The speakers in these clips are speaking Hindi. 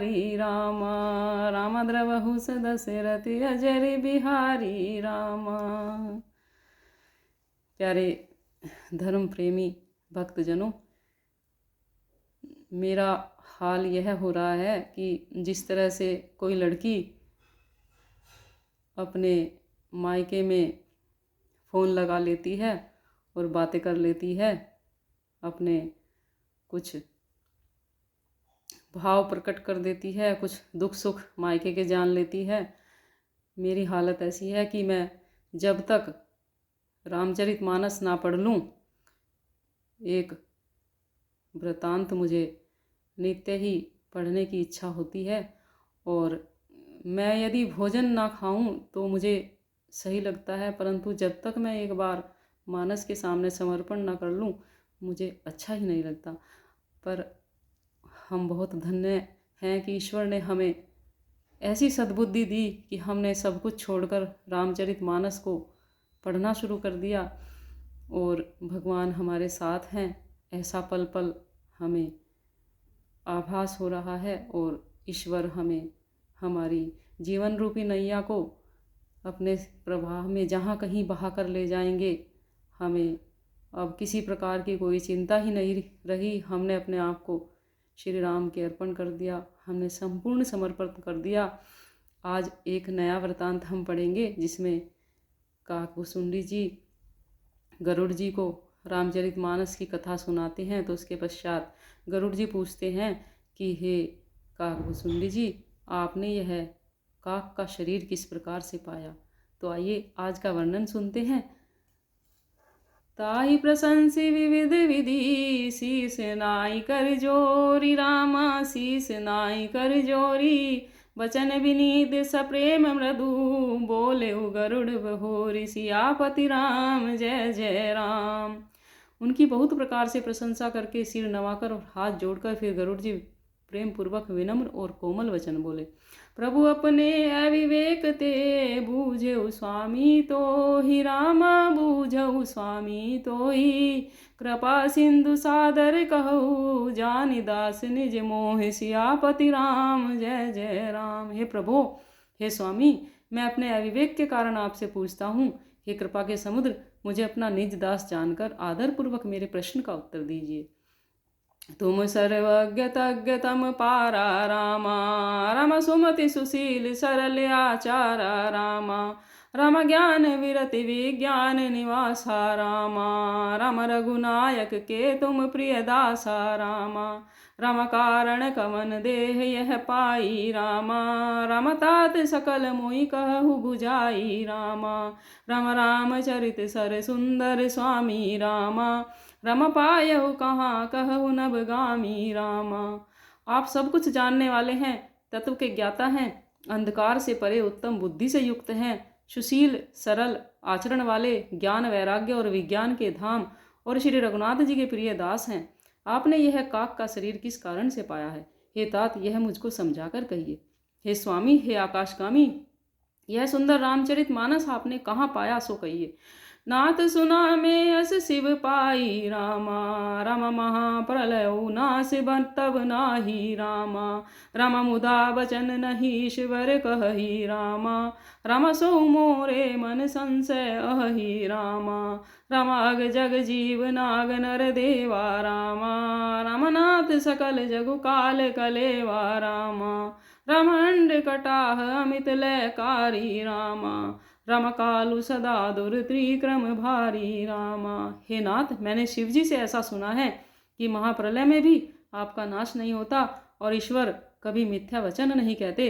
बिहारी राम। राम द्रवहु दशरथ अजर बिहारी राम। प्यारे धर्म प्रेमी भक्तजनों, मेरा हाल यह हो रहा है कि जिस तरह से कोई लड़की अपने मायके में फ़ोन लगा लेती है और बातें कर लेती है, अपने कुछ भाव प्रकट कर देती है, कुछ दुख सुख मायके के जान लेती है, मेरी हालत ऐसी है कि मैं जब तक रामचरितमानस ना पढ़ लूँ, एक वृतांत मुझे नित्य ही पढ़ने की इच्छा होती है। और मैं यदि भोजन ना खाऊं तो मुझे सही लगता है, परंतु जब तक मैं एक बार मानस के सामने समर्पण ना कर लूं, मुझे अच्छा ही नहीं लगता। पर हम बहुत धन्य हैं कि ईश्वर ने हमें ऐसी सद्बुद्धि दी कि हमने सब कुछ छोड़कर रामचरितमानस को पढ़ना शुरू कर दिया और भगवान हमारे साथ हैं, ऐसा पल पल हमें आभास हो रहा है। और ईश्वर हमें हमारी जीवन रूपी नैया को अपने प्रवाह में जहाँ कहीं बहा कर ले जाएंगे। हमें अब किसी प्रकार की कोई चिंता ही नहीं रही। हमने अपने आप को श्री राम के अर्पण कर दिया, हमने संपूर्ण समर्पण कर दिया। आज एक नया वृतांत हम पढ़ेंगे जिसमें काकभुसुंडी जी गरुड़ जी को रामचरितमानस की कथा सुनाते हैं। तो उसके पश्चात गरुड़ जी पूछते हैं कि हे काकभुसुंडी जी, आपने यह काक का शरीर किस प्रकार से पाया। तो आइए आज का वर्णन सुनते हैं। ताहि प्रशंसी विविध विधि, शीस नाई कर जोरी रामा, शीस नाई कर जोरी। बचन विनीत सप्रेम मृदु, बोले गरुड़ बहोरी। सियापति राम जय जय राम। उनकी बहुत प्रकार से प्रशंसा करके सिर नवाकर और हाथ जोड़कर फिर गरुड़ जी प्रेम पूर्वक विनम्र और कोमल वचन बोले। प्रभु अपने अविवेक ते, बूझऊ स्वामी तो ही रामा, बूझऊ स्वामी तो ही। कृपा सिंधु सादर कहू, जानि दास निज मोह। सियापति राम जय जय राम। हे प्रभु, हे स्वामी, मैं अपने अविवेक के कारण आपसे पूछता हूँ। हे कृपा के समुद्र, मुझे अपना निज दास जानकर आदरपूर्वक मेरे प्रश्न का उत्तर दीजिए। तुम सर्वज्ञ तज्ञ तम पारा रामा, राम सुमति सुशील सरल आचारा रामा। राम ज्ञान विरति विज्ञान निवासा रामा, राम रघुनायक के तुम प्रिय दासा रामा। राम कारण कवन देह यह पाई रामा, राम तात सकल मोहि कहु बुझाई रामा। राम रामचरित सर सुंदर स्वामी रामा, रम पायहु कहाँ कहु नवगामी रामा। आप सब कुछ जानने वाले हैं, तत्व के ज्ञाता हैं, अंधकार से परे उत्तम बुद्धि से युक्त हैं, सुशील सरल आचरण वाले, ज्ञान वैराग्य और विज्ञान के धाम और श्री रघुनाथ जी के प्रिय दास हैं। आपने यह काक का शरीर किस कारण से पाया है? हे तात, यह मुझको समझाकर कहिए। हे स्वामी, हे आकाशगामी, यह सुंदर रामचरितमानस आपने कहाँ पाया सो कहिए। नाथ सुना में अस शिव पाई रामा, राम महाप्रलय नाश तब नाही रामा। राम मुदा बचन नहीं ईश्वर कही रामा, राम सो मोरे मन संशय अहि रामा। राम अग जग जीव नाग नर देवा रामा, रामनाथ सकल जगु काल कलेवा रामा। राम अंड कटाह अमित लयकारी रामा, राम कालु सदा दुर त्रिक्रम भारी रामा। हे नाथ, मैंने शिव जी से ऐसा सुना है कि महाप्रलय में भी आपका नाश नहीं होता और ईश्वर कभी मिथ्या वचन नहीं कहते।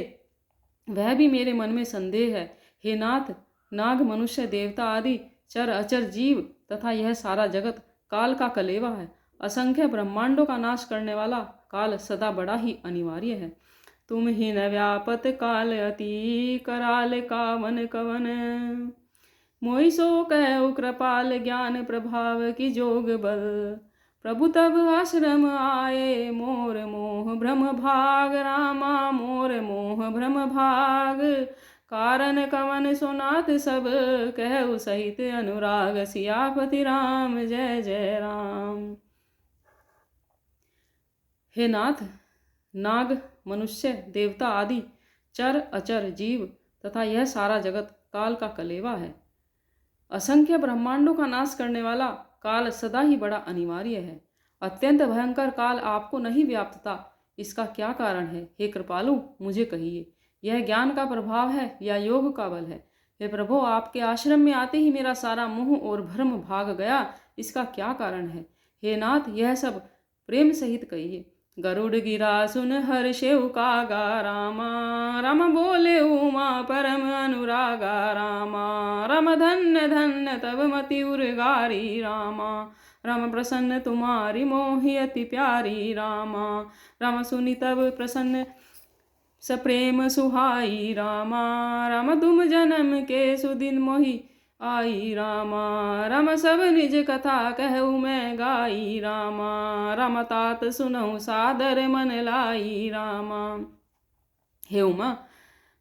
वह भी मेरे मन में संदेह है। हे नाथ, नाग मनुष्य देवता आदि चर अचर जीव तथा यह सारा जगत काल का कलेवा है। असंख्य ब्रह्मांडों का नाश करने वाला काल सदा बड़ा ही अनिवार्य है। तुम ही न व्यापत काल अति, कराल कावन कवन। मोहि सो कहु कृपाल ज्ञान प्रभाव की जोग बल। प्रभु तब आश्रम आए, मोर मोह भ्रम भाग रामा, मोर मोह भ्रम भाग। कारण कवन सुनात सब, कहु सहित अनुराग। सियापति राम जय जय राम। हे नाथ, नाग मनुष्य, देवता आदि चर अचर जीव तथा यह सारा जगत काल का कलेवा है। असंख्य ब्रह्मांडों का नाश करने वाला काल सदा ही बड़ा अनिवार्य है। अत्यंत भयंकर काल आपको नहीं व्याप्तता, इसका क्या कारण है? हे कृपालु, मुझे कहिए, यह ज्ञान का प्रभाव है या योग का बल है? हे प्रभु, आपके आश्रम में आते ही मेरा सारा मोह और भ्रम भाग गया, इसका क्या कारण है? हे नाथ, यह सब प्रेम सहित कहिए। गरुड़ गिरा सुन हर्षेउ कागा रामा, राम बोले उमा परम अनुरागा रामा, राम धन्य धन्य तब मति उर्गारी रामा, राम प्रसन्न तुम्हारी मोहि अति प्यारी रामा, राम सुनि तब प्रसन्न सप्रेम सुहाई रामा, राम तुम जन्म के सुदिन मोहि आई रामा, राम सब निज कथा कहूँ मैं गाई रामा, राम तात सुनऊँ सादर मन लाई रामा। हे उमा,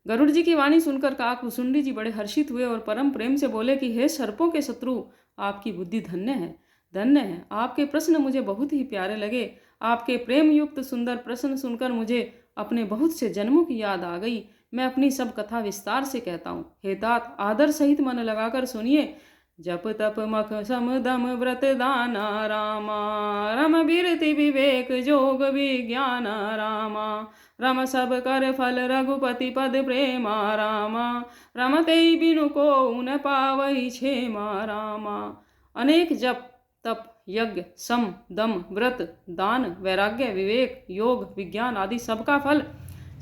गरुड़ जी की वाणी सुनकर काकभुसुंडी जी बड़े हर्षित हुए और परम प्रेम से बोले कि हे सर्पों के शत्रु, आपकी बुद्धि धन्य है, धन्य है। आपके प्रश्न मुझे बहुत ही प्यारे लगे। आपके प्रेम युक्त सुंदर प्रश्न सुनकर मुझे अपने बहुत से जन्मों की याद आ गई। मैं अपनी सब कथा विस्तार से कहता हूँ। हे तात, आदर सहित मन लगाकर सुनिए। जप तप मख सम दम व्रत दाना रामा, रम बिरति विवेक जोग विज्ञान रामा, रम सब कर फल रघुपति पद प्रेमा रामा, रम तेई बिनु को न पावई क्षेमा रामा। अनेक जप तप यज्ञ सम दम व्रत दान वैराग्य विवेक योग विज्ञान आदि सबका फल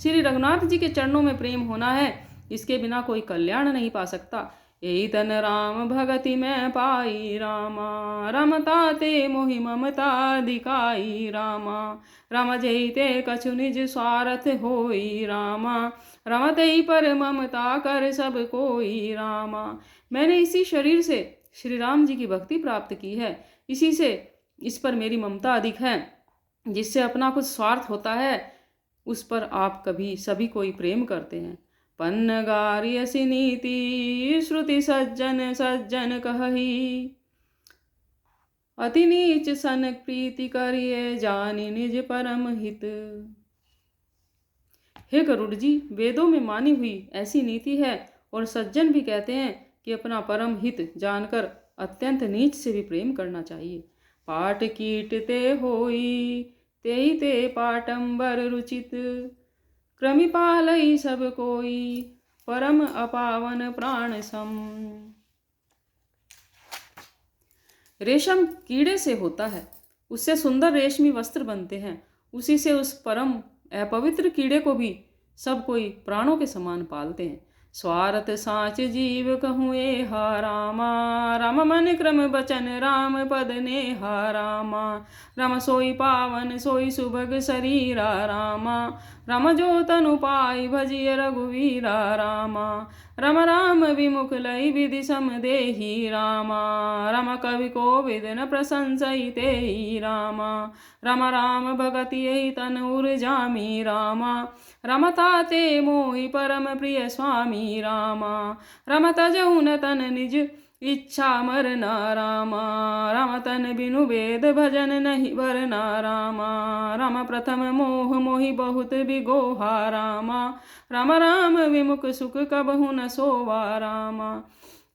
श्री रघुनाथ जी के चरणों में प्रेम होना है। इसके बिना कोई कल्याण नहीं पा सकता। यही तन राम भगति में पाई रामा, रमता ते मोहि ममता दिखाई रामा, रम जय ते कछु निज स्वार्थ होई रामा, रमते पर ममता कर सब कोई रामा। मैंने इसी शरीर से श्री राम जी की भक्ति प्राप्त की है, इसी से इस पर मेरी ममता अधिक है। जिससे अपना कुछ स्वार्थ होता है उस पर आप कभी सभी कोई प्रेम करते हैं। पन्नगारियसि नीति श्रुति सज्जन सज्जन कही, अति नीच सन प्रीति करिए जानी निज परम हित। हे गरुड़ जी, वेदों में मानी हुई ऐसी नीति है और सज्जन भी कहते हैं कि अपना परम हित जानकर अत्यंत नीच से भी प्रेम करना चाहिए। पाट कीट ते होई तेई ते पाटंबर रुचित, क्रमिपालई सब कोई परम अपावन प्राण सम। रेशम कीड़े से होता है, उससे सुंदर रेशमी वस्त्र बनते हैं। उसी से उस परम अपवित्र कीड़े को भी सब कोई प्राणों के समान पालते हैं। स्वार्थ साच जीव कहूँ ए हा रामा, राम मन क्रम बचन राम पद ने हा रामा, राम सोई पावन सोई सुभग शरीरा रामा, राम जो तनु पाई भजिय रघुवीरा रामा, रम राम विमुख लई विधि सम देही रामा, रम कवि को विद न प्रशंसई तेहि रामा, रम राम भगति यही तन उर जामी रामा, रमता ते मोहि परम प्रिय स्वामी रामा, रम तजऊ न तन निज इच्छा मरना रामा, राम तन बिनु वेद भजन नहीं भरना रामा, राम प्रथम मोह मोहि बहुत बिगोहा रामा, राम राम विमुख सुख कबहु न सोवा रामा।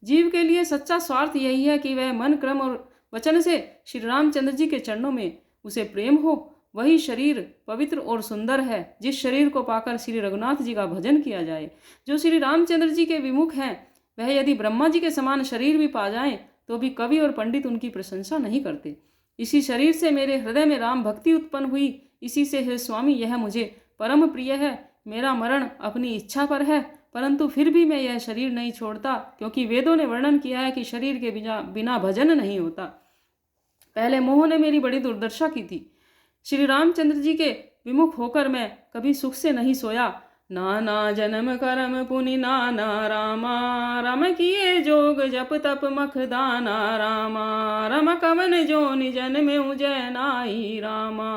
जीव के लिए सच्चा स्वार्थ यही है कि वह मन क्रम और वचन से श्री रामचंद्र जी के चरणों में उसे प्रेम हो। वही शरीर पवित्र और सुंदर है जिस शरीर को पाकर श्री रघुनाथ जी का भजन किया जाए। जो श्री रामचंद्र जी के विमुख हैं वह यदि ब्रह्मा जी के समान शरीर भी पा जाएं तो भी कवि और पंडित उनकी प्रशंसा नहीं करते। इसी शरीर से मेरे हृदय में राम भक्ति उत्पन्न हुई, इसी से हे स्वामी यह मुझे परम प्रिय है। मेरा मरण अपनी इच्छा पर है, परंतु फिर भी मैं यह शरीर नहीं छोड़ता, क्योंकि वेदों ने वर्णन किया है कि शरीर के बिना भजन नहीं होता। पहले मोह ने मेरी बड़ी दुर्दशा की थी। श्री रामचंद्र जी के विमुख होकर मैं कभी सुख से नहीं सोया। नाना जन्म करम पुनि नाना रामा, रम किए जोग जप तप मख दाना रामा, रम कवन जोनि जन में उजय नाई रामा,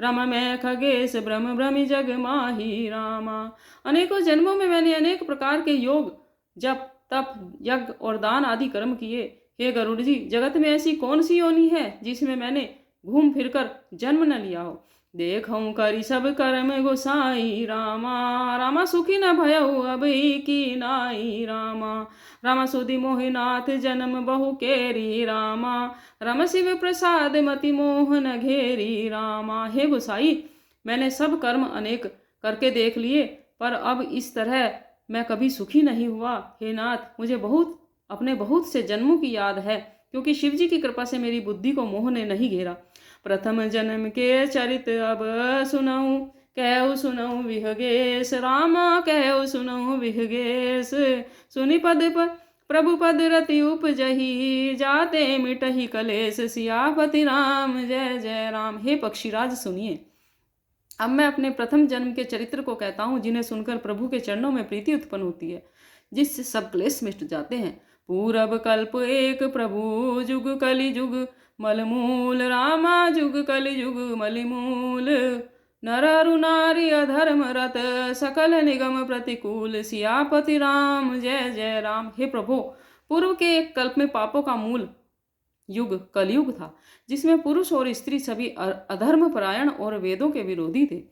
रम मैं खगेश ब्रह्म भ्रमि जग माही रामा। अनेकों जन्मों में मैंने अनेक प्रकार के योग जप तप यज्ञ और दान आदि कर्म किए। हे गरुड़ जी, जगत में ऐसी कौन सी योनि है जिसमें मैंने घूम फिरकर जन्म न लिया हो। देखऊँ करी सब कर्म गोसाई रामा। रामा सुखी न भयउ अब की नाई रामा। रामा सुधि मोहिनाथ जन्म बहु केरी रामा। रम शिव प्रसाद मति मोहन घेरी रामा। हे गोसाई, मैंने सब कर्म अनेक करके देख लिए, पर अब इस तरह मैं कभी सुखी नहीं हुआ। हे नाथ, मुझे अपने बहुत से जन्मों की याद है, क्योंकि शिव जी की कृपा से मेरी बुद्धि को मोह ने नहीं घेरा। प्रथम जन्म के चरित अब सुनऊं, कहु सुनऊं विहगेश रामा। कहु सुनऊं विहगेश, सुनि पद पर प्रभु पद रति उपजही। जाते मिटही कलेश, सियापति राम जय जय राम। हे पक्षीराज सुनिए, अब मैं अपने प्रथम जन्म के चरित्र को कहता हूँ, जिन्हें सुनकर प्रभु के चरणों में प्रीति उत्पन्न होती है, जिससे सब क्लेश मिट जाते हैं। पूरब कल्प एक प्रभु, जुग कलि जुग मलमूल रामा। जुग कलि जुग मलिमूल, नर अरु नारी अधर्म रत। सकल निगम प्रतिकूल, सियापति राम जय जय राम। हे प्रभु, पूर्व के एक कल्प में पापों का मूल युग कलयुग था, जिसमें पुरुष और स्त्री सभी अधर्म परायण और वेदों के विरोधी थे।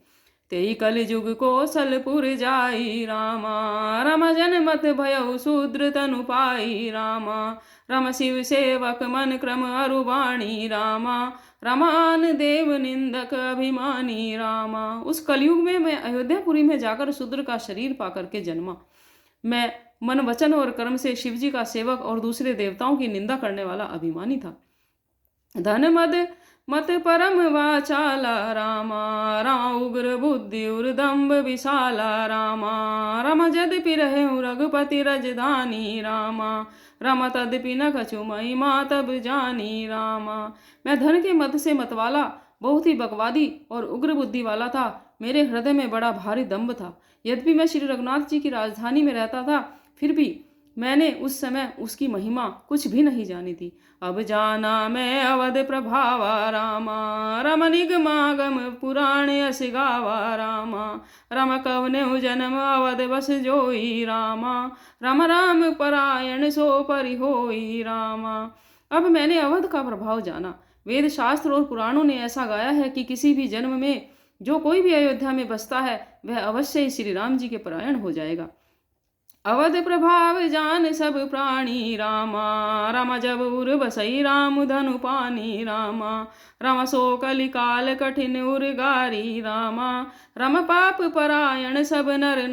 तेई कलयुग को सलपुर जाई रामा। राम जन मत भयउ शूद्र तनु पाई रामा। राम शिव सेवक मन क्रम अरुबाणी रामा। रामान देव निंदक अभिमानी रामा। उस कलयुग में मैं अयोध्यापुरी में जाकर शूद्र का शरीर पाकर के जन्मा। मैं मन वचन और कर्म से शिवजी का सेवक और दूसरे देवताओं की निंदा करने वाला अभिमानी था। धन मद मत परम वाचाला रामा। राम उग्र बुद्धि उर्दम्ब विशाला रामा। राम यद्यपि रहे रघुपति रजधानी रामा। राम तद्यपि न कछु महिमा तब जानी रामा। मैं धन के मद से मतवाला, बहुत ही बकवादी और उग्र बुद्धि वाला था। मेरे हृदय में बड़ा भारी दम्भ था। यद्यपि मैं श्री रघुनाथ जी की राजधानी में रहता था, फिर भी मैंने उस समय उसकी महिमा कुछ भी नहीं जानी थी। अब जाना मैं अवध प्रभावा रामा। रम निगमागम पुराण यस गावा रामा। रम कवने जन्म अवध बस जोई रामा। राम राम परायण सो परि होई रामा। अब मैंने अवध का प्रभाव जाना। वेद शास्त्र और पुराणों ने ऐसा गाया है कि किसी भी जन्म में जो कोई भी अयोध्या में बसता है, वह अवश्य ही श्री राम जी के परायण हो जाएगा। अवध प्रभाव जान सब प्राणी रामा। राम जब उर बसई राम धनु पानी रामा। राम सो कलिकाल कठिन उर गारी रामा। राम पाप परायण सब नर नारी